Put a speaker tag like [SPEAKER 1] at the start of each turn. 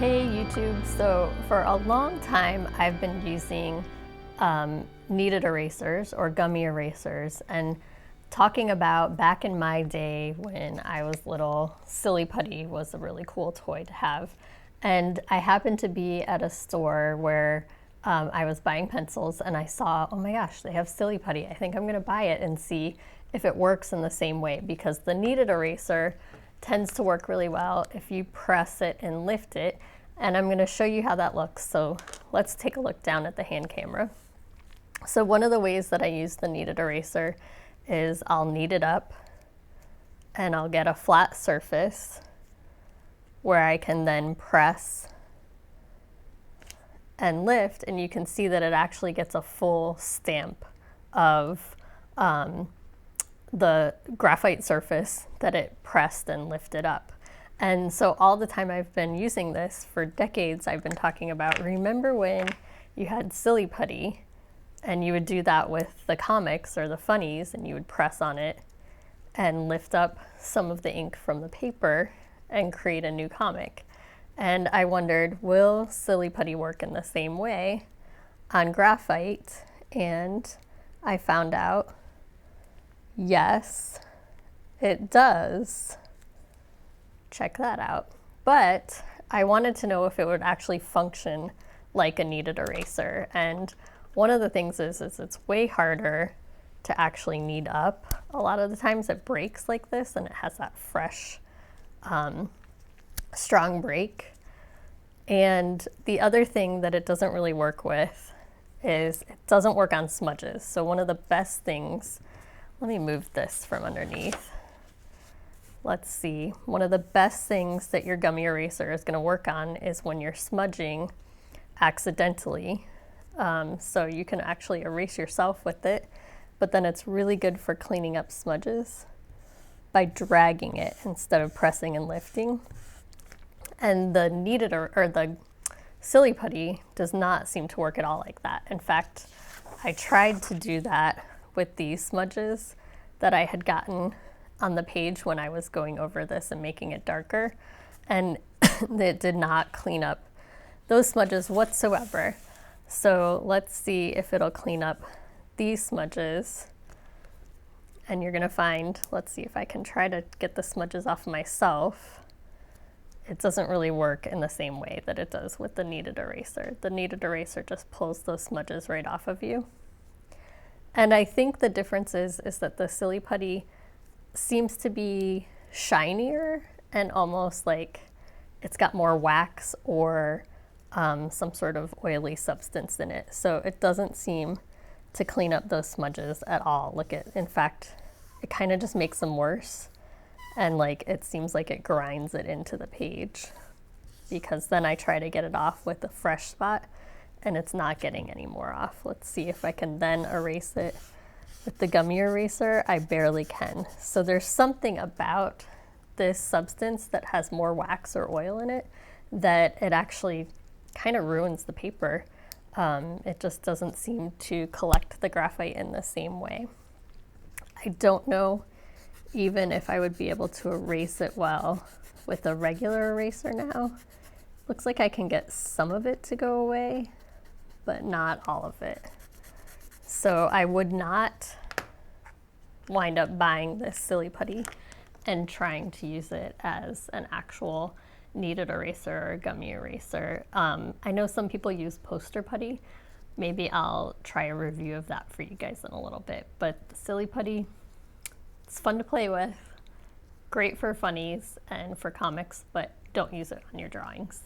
[SPEAKER 1] Hey YouTube, so for a long time I've been using kneaded erasers or gummy erasers, and talking about back in my day when I was little, Silly Putty was a really cool toy to have. And I happened to be at a store where I was buying pencils and I saw, oh my gosh, they have Silly Putty. I think I'm gonna buy it and see if it works in the same way, because the kneaded eraser tends to work really well if you press it and lift it, and I'm going to show you how that looks. So let's take a look down at the hand camera. So one of the ways that I use the kneaded eraser is I'll knead it up and I'll get a flat surface where I can then press and lift, and you can see that it actually gets a full stamp of the graphite surface that it pressed and lifted up. And so all the time I've been using this, for decades I've been talking about, remember when you had Silly Putty and you would do that with the comics or the funnies, and you would press on it and lift up some of the ink from the paper and create a new comic. And I wondered, will Silly Putty work in the same way on graphite? And I found out yes, it does. Check that out. But I wanted to know if it would actually function like a kneaded eraser. And one of the things is it's way harder to actually knead up. A lot of the times it breaks like this, and it has that fresh, strong break. And the other thing that it doesn't really work with is it doesn't work on smudges. So one of the best things, let me move this from underneath. Let's see, one of the best things that your gummy eraser is going to work on is when you're smudging accidentally. So you can actually erase yourself with it, but then it's really good for cleaning up smudges by dragging it instead of pressing and lifting. And the kneaded or the Silly Putty does not seem to work at all like that. In fact, I tried to do that with these smudges that I had gotten on the page when I was going over this and making it darker, and it did not clean up those smudges whatsoever. So let's see if it'll clean up these smudges. And you're gonna find, let's see if I can try to get the smudges off myself. It doesn't really work in the same way that it does with the kneaded eraser. The kneaded eraser just pulls those smudges right off of you. And I think the difference is that the Silly Putty seems to be shinier and almost like it's got more wax or some sort of oily substance in it. So it doesn't seem to clean up those smudges at all. Look at, in fact, it kind of just makes them worse. And like, it seems like it grinds it into the page, because then I try to get it off with a fresh spot and it's not getting any more off. Let's see if I can then erase it with the gummy eraser. I barely can. So there's something about this substance that has more wax or oil in it that it actually kind of ruins the paper. It just doesn't seem to collect the graphite in the same way. I don't know even if I would be able to erase it well with a regular eraser now. Looks like I can get some of it to go away, but not all of it. So I would not wind up buying this Silly Putty and trying to use it as an actual kneaded eraser or gummy eraser. I know some people use poster putty. Maybe I'll try a review of that for you guys in a little bit. But the Silly Putty, it's fun to play with, great for funnies and for comics, but don't use it on your drawings.